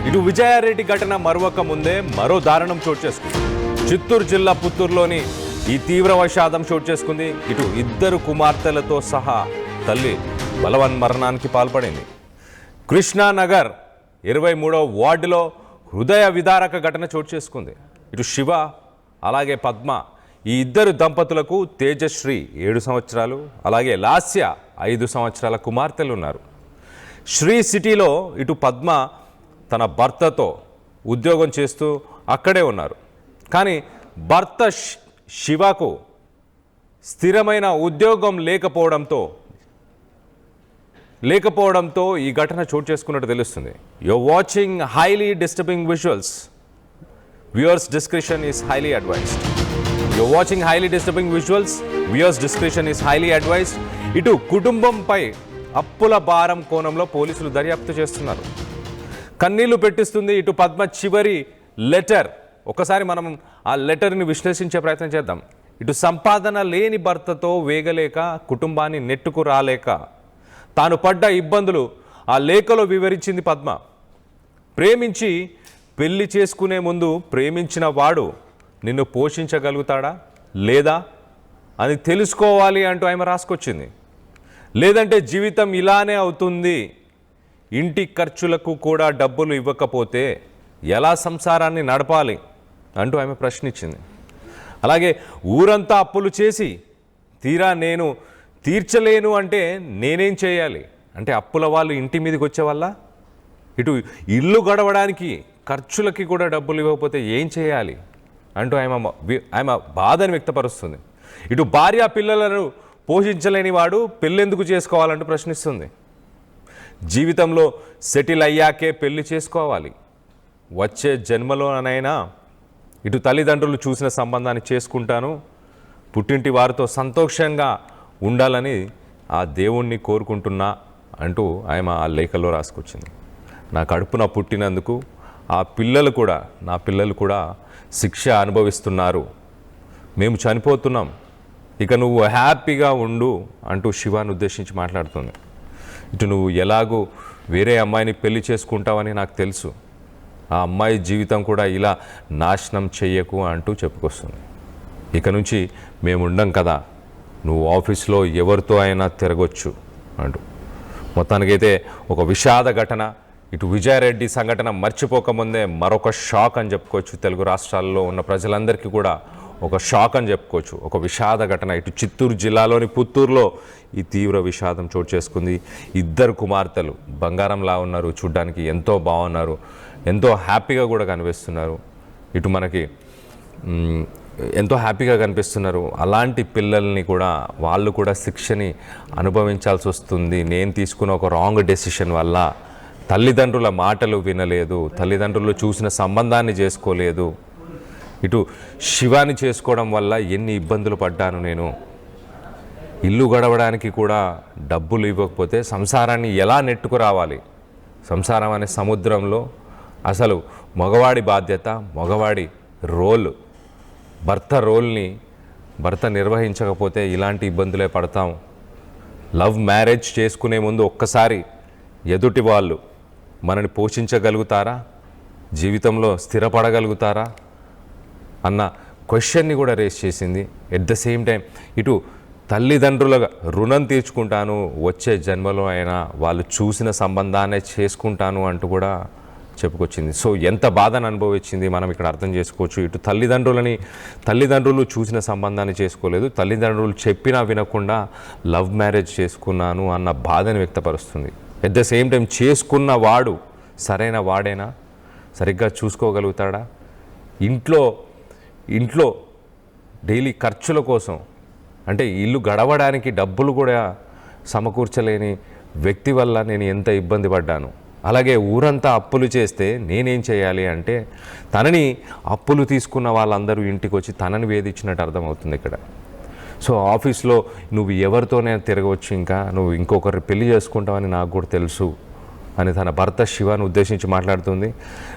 ఇటు విజయారెడ్డి ఘటన మరొక ముందే మరో దారుణం చోటు చేసుకుంది. చిత్తూరు జిల్లా పుత్తూరులోని ఈ తీవ్ర విషాదం చోటు చేసుకుంది. ఇటు ఇద్దరు కుమార్తెలతో సహా తల్లి బలవన్మరణానికి పాల్పడింది. కృష్ణానగర్ 23వ వార్డులో హృదయ విదారక ఘటన చోటు చేసుకుంది. ఇటు శివ అలాగే పద్మ ఈ ఇద్దరు దంపతులకు తేజశ్రీ 7 సంవత్సరాలు అలాగే లాస్య 5 సంవత్సరాల కుమార్తెలు ఉన్నారు. శ్రీ సిటీలో ఇటు పద్మ తన భర్తతో ఉద్యోగం చేస్తూ అక్కడే ఉన్నారు. కానీ భర్త శివకు స్థిరమైన ఉద్యోగం లేకపోవడంతో ఈ ఘటన చోటు చేసుకున్నట్టు తెలుస్తుంది. You're watching highly disturbing visuals. Viewers discretion is highly advised. You're watching highly disturbing visuals. Viewers discretion is highly advised. ఇటు కుటుంబంపై అప్పుల భారం కోణంలో పోలీసులు దర్యాప్తు చేస్తున్నారు. కన్నీళ్లు పెట్టిస్తుంది ఇటు పద్మ చివరి లెటర్. ఒకసారి మనం ఆ లెటర్ని విశ్లేషించే ప్రయత్నం చేద్దాం. ఇటు సంపాదన లేని భర్తతో వేగలేక కుటుంబాన్ని నెట్టుకు రాలేక తాను పడ్డ ఇబ్బందులు ఆ లేఖలో వివరించింది పద్మ. ప్రేమించి పెళ్లి చేసుకునే ముందు ప్రేమించిన వాడు నిన్ను పోషించగలుగుతాడా లేదా అని తెలుసుకోవాలి అంటూ ఆమె రాసుకొచ్చింది. లేదంటే జీవితం ఇలానే అవుతుంది, ఇంటి ఖర్చులకు కూడా డబ్బులు ఇవ్వకపోతే ఎలా సంసారాన్ని నడపాలి అంటూ ఆమె ప్రశ్నించింది. అలాగే ఊరంతా అప్పులు చేసి తీరా నేను తీర్చలేను అంటే నేనేం చేయాలి అంటే అప్పుల వాళ్ళు ఇంటి మీదకి వచ్చే వల్ల ఇటు ఇల్లు గడవడానికి ఖర్చులకి కూడా డబ్బులు ఇవ్వకపోతే ఏం చేయాలి అంటూ ఆమె బాధను వ్యక్తపరుస్తుంది. ఇటు భార్య పిల్లలను పోషించలేని వాడు పెళ్ళెందుకు చేసుకోవాలంటూ ప్రశ్నిస్తుంది. జీవితంలో సెటిల్ అయ్యాకే పెళ్లి చేసుకోవాలి, వచ్చే జన్మలోనైనా ఇటు తల్లిదండ్రులు చూసిన సంబంధాన్ని చేసుకుంటాను, పుట్టింటి వారితో సంతోషంగా ఉండాలని ఆ దేవుణ్ణి కోరుకుంటున్నా అంటూ ఆమె ఆ లేఖలో రాసుకొచ్చింది. నా కడుపున పుట్టినందుకు నా పిల్లలు కూడా శిక్ష అనుభవిస్తున్నారు, మేము చనిపోతున్నాం, ఇక నువ్వు హ్యాపీగా ఉండు అంటూ శివాన్ని ఉద్దేశించి మాట్లాడుతుంది. ఇటు నువ్వు ఎలాగూ వేరే అమ్మాయిని పెళ్లి చేసుకుంటావని నాకు తెలుసు, ఆ అమ్మాయి జీవితం కూడా ఇలా నాశనం చెయ్యకు అంటూ చెప్పుకొస్తుంది. ఇక నుంచి మేము ఉండం కదా, నువ్వు ఆఫీస్లో ఎవరితో అయినా తిరగొచ్చు అంటూ. మొత్తానికైతే ఒక విషాద ఘటన. ఇటు విజయారెడ్డి సంఘటన మర్చిపోకముందే మరొక షాక్ అని చెప్పుకోవచ్చు. తెలుగు రాష్ట్రాల్లో ఉన్న ప్రజలందరికీ కూడా ఒక షాక్ అని చెప్పుకోవచ్చు, ఒక విషాద ఘటన. ఇటు చిత్తూరు జిల్లాలోని పుత్తూరులో ఈ తీవ్ర విషాదం చోటు చేసుకుంది. ఇద్దరు కుమార్తెలు బంగారంలా ఉన్నారు, చూడ్డానికి ఎంతో బాగున్నారు, ఎంతో హ్యాపీగా కూడా కనిపిస్తున్నారు. ఇటు మనకి ఎంతో హ్యాపీగా కనిపిస్తున్నారు. అలాంటి పిల్లల్ని కూడా వాళ్ళు కూడా శిక్షని అనుభవించాల్సి వస్తుంది. నేను తీసుకున్న ఒక రాంగ్ డెసిషన్ వల్ల తల్లిదండ్రుల మాటలు వినలేదు, తల్లిదండ్రులు చూసిన సంబంధాన్ని చేసుకోలేదు, ఇటు శివాని చేసుకోవడం వల్ల ఎన్ని ఇబ్బందులు పడ్డాను నేను, ఇల్లు గడవడానికి కూడా డబ్బులు ఇవ్వకపోతే సంసారాన్ని ఎలా నెట్టుకు రావాలి, సంసారం అనే సముద్రంలో అసలు మగవాడి బాధ్యత, మగవాడి రోల్, భర్త నిర్వహించకపోతే ఇలాంటి ఇబ్బందులే పడతాం. లవ్ మ్యారేజ్ చేసుకునే ముందు ఒక్కసారి ఎదుటి వాళ్ళు మనని పోషించగలుగుతారా, జీవితంలో స్థిరపడగలుగుతారా అన్న క్వశ్చన్ని కూడా రేస్ చేసింది. ఎట్ ద సేమ్ టైం ఇటు తల్లిదండ్రుల రుణం తీర్చుకుంటాను, వచ్చే జన్మలో అయినా వాళ్ళు చూసిన సంబంధాన్ని చేసుకుంటాను అంటూ కూడా చెప్పుకొచ్చింది. సో ఎంత బాధను అనుభవించింది మనం ఇక్కడ అర్థం చేసుకోవచ్చు. ఇటు తల్లిదండ్రులు చూసిన సంబంధాన్ని చేసుకోలేదు, తల్లిదండ్రులు చెప్పినా వినకుండా లవ్ మ్యారేజ్ చేసుకున్నాను అన్న బాధను వ్యక్తపరుస్తుంది. ఎట్ ద సేమ్ టైం చేసుకున్న వాడు సరైన వాడేనా, సరిగ్గా చూసుకోగలుగుతాడా, ఇంట్లో డైలీ ఖర్చుల కోసం అంటే ఇల్లు గడవడానికి డబ్బులు కూడా సమకూర్చలేని వ్యక్తి వల్ల నేను ఎంత ఇబ్బంది పడ్డాను. అలాగే ఊరంతా అప్పులు చేస్తే నేనేం చేయాలి అంటే తనని అప్పులు తీసుకున్న వాళ్ళందరూ ఇంటికి వచ్చి తనని వేధించినట్టు అర్థమవుతుంది ఇక్కడ. సో ఆఫీస్లో నువ్వు ఎవరితోనే తిరగవచ్చు, ఇంకా నువ్వు ఇంకొకరు పెళ్లి చేసుకుంటావని నాకు కూడా తెలుసు అని తన భర్త శివాని ఉద్దేశించి మాట్లాడుతుంది.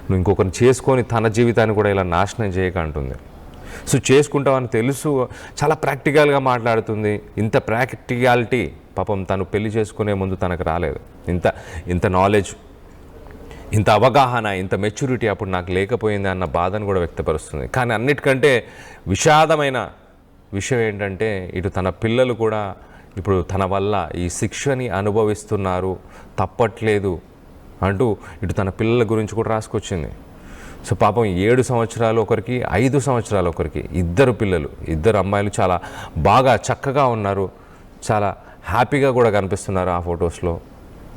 నువ్వు ఇంకొకరిని చేసుకొని తన జీవితాన్ని కూడా ఇలా నాశనం చేయక అంటుంది. సో చేసుకుంటామని తెలుసు, చాలా ప్రాక్టికల్గా మాట్లాడుతుంది. ఇంత ప్రాక్టికాలిటీ పాపం తను పెళ్లి చేసుకునే ముందు తనకు రాలేదు. ఇంత నాలెడ్జ్, ఇంత అవగాహన, ఇంత మెచ్యూరిటీ అప్పుడు నాకు లేకపోయింది అన్న బాధను కూడా వ్యక్తపరుస్తుంది. కానీ అన్నిటికంటే విషాదమైన విషయం ఏంటంటే ఇటు తన పిల్లలు కూడా ఇప్పుడు తన వల్ల ఈ శిక్షని అనుభవిస్తున్నారు, తప్పట్లేదు అంటూ ఇటు తన పిల్లల గురించి కూడా రాసుకొచ్చింది. సో పాపం 7 సంవత్సరాలు ఒకరికి, 5 సంవత్సరాలు ఒకరికి, ఇద్దరు పిల్లలు, ఇద్దరు అమ్మాయిలు చాలా బాగా చక్కగా ఉన్నారు, చాలా హ్యాపీగా కూడా కనిపిస్తున్నారు ఆ ఫొటోస్లో.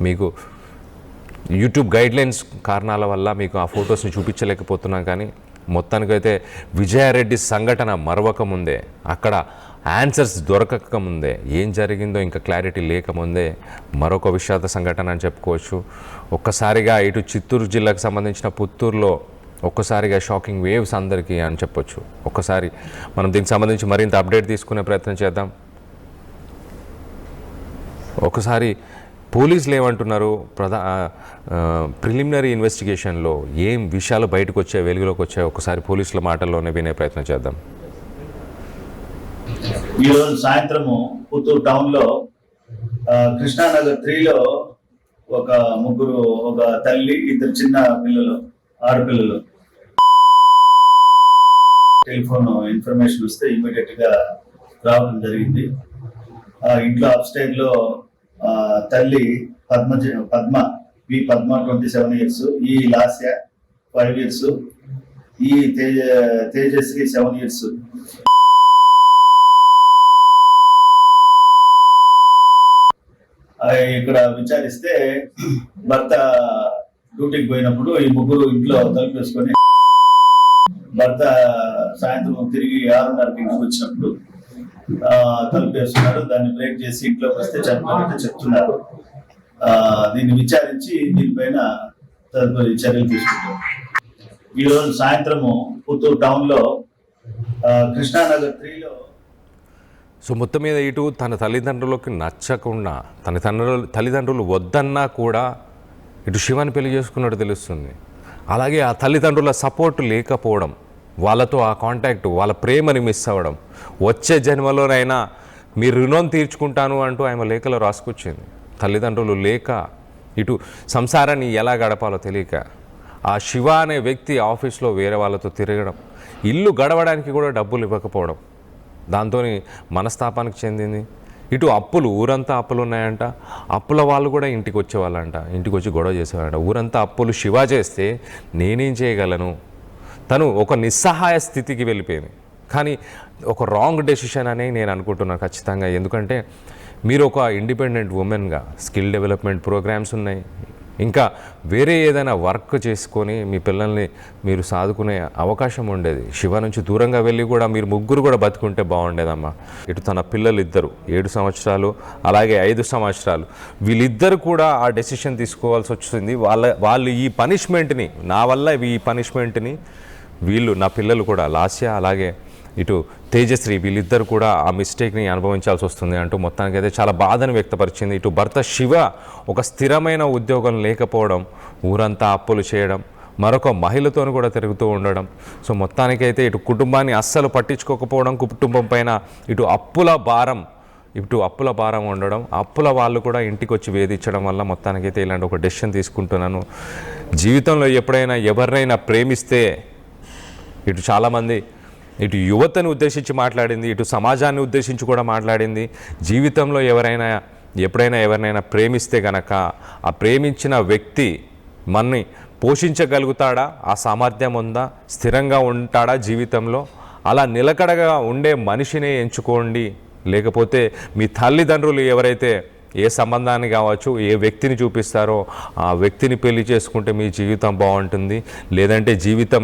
మీకు యూట్యూబ్ గైడ్లైన్స్ కారణాల వల్ల మీకు ఆ ఫొటోస్ని చూపించలేకపోతున్నాం. కానీ మొత్తానికైతే విజయారెడ్డి సంఘటన మరవకముందే, అక్కడ ఆన్సర్స్ దొరకకముందే, ఏం జరిగిందో ఇంకా క్లారిటీ లేకముందే మరొక విషాద సంఘటన అని చెప్పుకోవచ్చు. ఒక్కసారిగా ఇటు చిత్తూరు జిల్లాకు సంబంధించిన పుత్తూరులో ఒక్కసారిగా షాకింగ్ వేవ్స్ అందరికీ అని చెప్పొచ్చు. ఒక్కసారి మనం దీనికి సంబంధించి మరింత అప్డేట్ తీసుకునే ప్రయత్నం చేద్దాం. ఒకసారి పోలీసులు ఏమంటున్నారు, ప్రిలిమినరీ ఇన్వెస్టిగేషన్లో ఏం విషయాలు బయటకు వచ్చాయి, వెలుగులోకి వచ్చాయి, ఒకసారి పోలీసుల మాటల్లోనే వినే ప్రయత్నం చేద్దాం. ఈరోజు సాయంత్రము పుత్తూరు టౌన్లో కృష్ణానగర్ 3లో ఒక ముగ్గురు, ఒక తల్లి, ఇద్దరు చిన్న పిల్లలు, ఆడపిల్లలు టెలిఫోన్ ఇన్ఫర్మేషన్ వస్తే ఇమీడియట్ గా రావడం జరిగింది. ఇంట్లో అప్స్టైర్ లో తల్లి పద్మ 27 years, ఈ లాస్య 5 years, ఈ తేజశ్రీ 7 years. ఇక్కడ విచారిస్తే భర్త డ్యూటీకి పోయినప్పుడు ఈ ముగ్గురు ఇంట్లో తలుపు వేసుకొని, భర్త సాయంత్రం తిరిగి 6:30కి ఇంటికి వచ్చినప్పుడు తలుపు వేస్తున్నారు. దాన్ని బ్రేక్ చేసి ఇంట్లోకి వస్తే చనిపోయినట్టు చెప్తున్నారు. దీన్ని విచారించి దీనిపైన తదుపరి చర్యలు తీసుకుంటారు. ఈరోజు సాయంత్రము పుత్తూరు టౌన్లో కృష్ణానగర్ 3లో సో మొత్తం మీద ఇటు తన తల్లిదండ్రులకి నచ్చకుండా, తన తల్లిదండ్రులు వద్దన్నా కూడా ఇటు శివాని పెళ్లి చేసుకున్నట్టు తెలుస్తుంది. అలాగే ఆ తల్లిదండ్రుల సపోర్ట్ లేకపోవడం, వాళ్ళతో ఆ కాంటాక్ట్, వాళ్ళ ప్రేమని మిస్ అవ్వడం, వచ్చే జన్మలోనైనా మీ రుణం తీర్చుకుంటాను అంటూ ఆమె లేఖలో రాసుకొచ్చింది. తల్లిదండ్రులు లేక ఇటు సంసారాన్ని ఎలా గడపాలో తెలియక ఆ శివ అనే వ్యక్తి ఆఫీస్లో వేరే వాళ్ళతో తిరగడం, ఇల్లు గడవడానికి కూడా డబ్బులు ఇవ్వకపోవడం, దాంతో మనస్తాపానికి చెందింది. ఇటు అప్పులు, ఊరంతా అప్పులు ఉన్నాయంట, అప్పుల వాళ్ళు కూడా ఇంటికి వచ్చేవాళ్ళంట, ఇంటికి వచ్చి గొడవ చేసేవాళ్ళంట. ఊరంతా అప్పులు శివ చేస్తే నేనేం చేయగలను, తను ఒక నిస్సహాయ స్థితికి వెళ్ళిపోయింది. కానీ ఒక రాంగ్ డెసిషన్ అని నేను అనుకుంటున్నాను ఖచ్చితంగా. ఎందుకంటే మీరు ఒక ఇండిపెండెంట్ ఉమెన్గా స్కిల్ డెవలప్మెంట్ ప్రోగ్రామ్స్ ఉన్నాయి, ఇంకా వేరే ఏదైనా వర్క్ చేసుకొని మీ పిల్లల్ని మీరు సాదుకునే అవకాశం ఉండేది. శివ నుంచి దూరంగా వెళ్ళి కూడా మీరు ముగ్గురు కూడా బతుకుంటే బాగుండేదమ్మా. ఇటు తన పిల్లలు ఇద్దరు 7 సంవత్సరాలు, అలాగే 5 సంవత్సరాలు, వీళ్ళిద్దరు కూడా ఆ డెసిషన్ తీసుకోవాల్సి వచ్చింది. వాళ్ళు ఈ పనిష్మెంట్ని, నా వల్ల ఈ పనిష్మెంట్ని వీళ్ళు, నా పిల్లలు కూడా లాస్య అలాగే ఇటు తేజశ్రీ, వీళ్ళిద్దరు కూడా ఆ మిస్టేక్ని అనుభవించాల్సి వస్తుంది అంటూ మొత్తానికి అయితే చాలా బాధను వ్యక్తపరిచింది. ఇటు భర్త శివ ఒక స్థిరమైన ఉద్యోగం లేకపోవడం, ఊరంతా అప్పులు చేయడం, మరొక మహిళతో కూడా తిరుగుతూ ఉండడం, సో మొత్తానికైతే ఇటు కుటుంబాన్ని అస్సలు పట్టించుకోకపోవడం, కుటుంబం పైన ఇటు అప్పుల భారం ఉండడం, అప్పుల వాళ్ళు కూడా ఇంటికి వచ్చి వేధించడం వల్ల మొత్తానికైతే ఇలాంటి ఒక డెసిషన్ తీసుకుంటున్నాను. జీవితంలో ఎప్పుడైనా ఎవరినైనా ప్రేమిస్తే ఇటు చాలామంది ఇటు యువతను ఉద్దేశించి మాట్లాడింది, ఇటు సమాజాన్ని ఉద్దేశించి కూడా మాట్లాడింది. జీవితంలో ఎప్పుడైనా ఎవరినైనా ప్రేమిస్తే గనక ఆ ప్రేమించిన వ్యక్తి మనని పోషించగలుగుతాడా, ఆ సామర్థ్యం ఉందా, స్థిరంగా ఉంటాడా జీవితంలో, అలా నిలకడగా ఉండే మనిషినే ఎంచుకోండి. లేకపోతే మీ తల్లిదండ్రులు ఎవరైతే ఏ సంబంధాన్ని కావచ్చు, ఏ వ్యక్తిని చూపిస్తారో ఆ వ్యక్తిని పెళ్లి చేసుకుంటే మీ జీవితం బాగుంటుంది, లేదంటే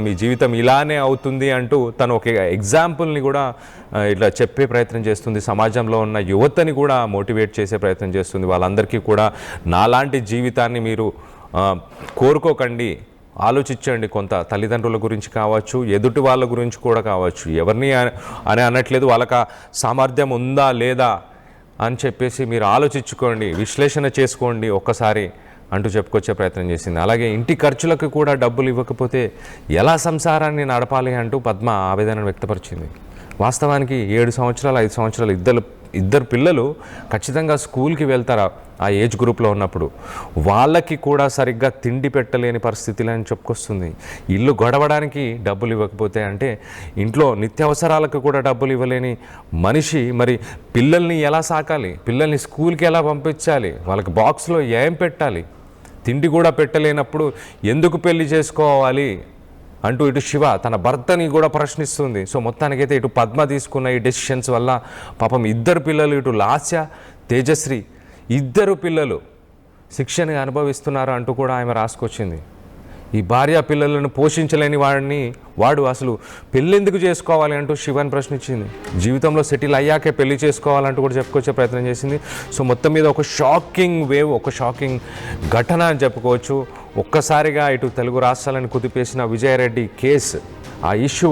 మీ జీవితం ఇలానే అవుతుంది అంటూ తను ఒక ఎగ్జాంపుల్ని కూడా ఇట్లా చెప్పే ప్రయత్నం చేస్తుంది. సమాజంలో ఉన్న యువతని కూడా మోటివేట్ చేసే ప్రయత్నం చేస్తుంది. వాళ్ళందరికీ కూడా నాలాంటి జీవితాన్ని మీరు కోరుకోకండి, ఆలోచించండి. కొంత తల్లిదండ్రుల గురించి కావచ్చు, ఎదుటి వాళ్ళ గురించి కూడా కావచ్చు, ఎవరిని అని అనట్లేదు, వాళ్ళకి సామర్థ్యం ఉందా లేదా అని చెప్పేసి మీరు ఆలోచించుకోండి, విశ్లేషణ చేసుకోండి ఒక్కసారి అంటూ చెప్పుకొచ్చే ప్రయత్నం చేసింది. అలాగే ఇంటి ఖర్చులకు కూడా డబ్బులు ఇవ్వకపోతే ఎలా సంసారాన్ని నడపాలి అంటూ పద్మ ఆవేదనను వ్యక్తపరిచింది. వాస్తవానికి 7 సంవత్సరాలు 5 సంవత్సరాలు ఇద్దరు పిల్లలు ఖచ్చితంగా స్కూల్కి వెళ్తారా ఆ ఏజ్ గ్రూప్లో ఉన్నప్పుడు, వాళ్ళకి కూడా సరిగ్గా తిండి పెట్టలేని పరిస్థితులు అని చెప్పుకొస్తుంది. ఇల్లు గడవడానికి డబ్బులు ఇవ్వకపోతే అంటే ఇంట్లో నిత్యావసరాలకు కూడా డబ్బులు ఇవ్వలేని మనిషి మరి పిల్లల్ని ఎలా సాకాలి, పిల్లల్ని స్కూల్కి ఎలా పంపించాలి, వాళ్ళకి బాక్స్లో ఏం పెట్టాలి, తిండి కూడా పెట్టలేనప్పుడు ఎందుకు పెళ్లి చేసుకోవాలి అంటూ ఇటు శివ తన భర్తని కూడా ప్రశ్నిస్తుంది. సో మొత్తానికైతే ఇటు పద్మ తీసుకున్న ఈ డెసిషన్స్ వల్ల పాపం ఇద్దరు పిల్లలు, ఇటు లాస్య, తేజశ్రీ ఇద్దరు పిల్లలు శిక్షని అనుభవిస్తున్నారు అంటూ కూడా ఆమె రాసుకొచ్చింది. ఈ భార్య పిల్లలను పోషించలేని వాడు అసలు పెళ్ళెందుకు చేసుకోవాలి అంటూ శివని ప్రశ్నించింది. జీవితంలో సెటిల్ అయ్యాకే పెళ్లి చేసుకోవాలంటూ కూడా చెప్పుకొచ్చే ప్రయత్నం చేసింది. సో మొత్తం మీద ఒక షాకింగ్ వేవ్, ఒక షాకింగ్ ఘటన అని చెప్పుకోవచ్చు. ఒక్కసారిగా ఇటు తెలుగు రాష్ట్రాలను కుదిపేసిన విజయారెడ్డి కేసు, ఆ ఇష్యూ,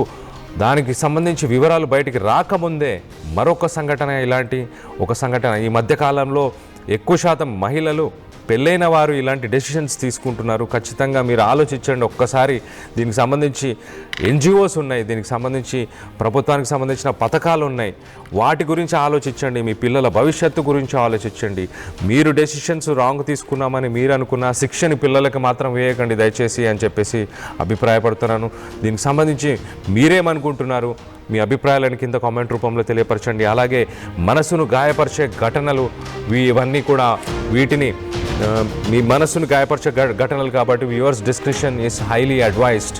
దానికి సంబంధించి వివరాలు బయటికి రాకముందే మరొక సంఘటన, ఇలాంటి ఒక సంఘటన. ఈ మధ్యకాలంలో ఎక్కువ శాతం మహిళలు, పెళ్ళైన వారు ఇలాంటి డెసిషన్స్ తీసుకుంటున్నారు. ఖచ్చితంగా మీరు ఆలోచించండి ఒక్కసారి. దీనికి సంబంధించి ఎన్జిఓస్ ఉన్నాయి, దీనికి సంబంధించి ప్రభుత్వానికి సంబంధించిన పథకాలు ఉన్నాయి, వాటి గురించి ఆలోచించండి. మీ పిల్లల భవిష్యత్తు గురించి ఆలోచించండి. మీరు డెసిషన్స్ రాంగ్ తీసుకున్నామని మీరు అనుకున్న శిక్షని పిల్లలకి మాత్రం వేయకండి దయచేసి అని చెప్పేసి అభిప్రాయపడుతున్నాను. దీనికి సంబంధించి మీరేమనుకుంటున్నారు? మీ అభిప్రాయాలను కింద కామెంట్ రూపంలో తెలియపరచండి. అలాగే మనసును గాయపరిచే ఘటనలు ఇవన్నీ కూడా, వీటిని మీ మనసును గాయపరిచే ఘటనలు కాబట్టి viewers discretion is highly advised.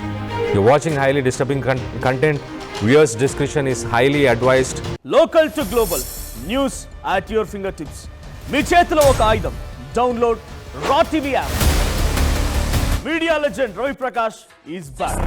You watching highly disturbing content, viewers discretion is highly advised. Local to global news at your finger tips. మీ చేతిలో ఒక ఆయుధం. Download Raw TV app. Media legend Ravi Prakash is back.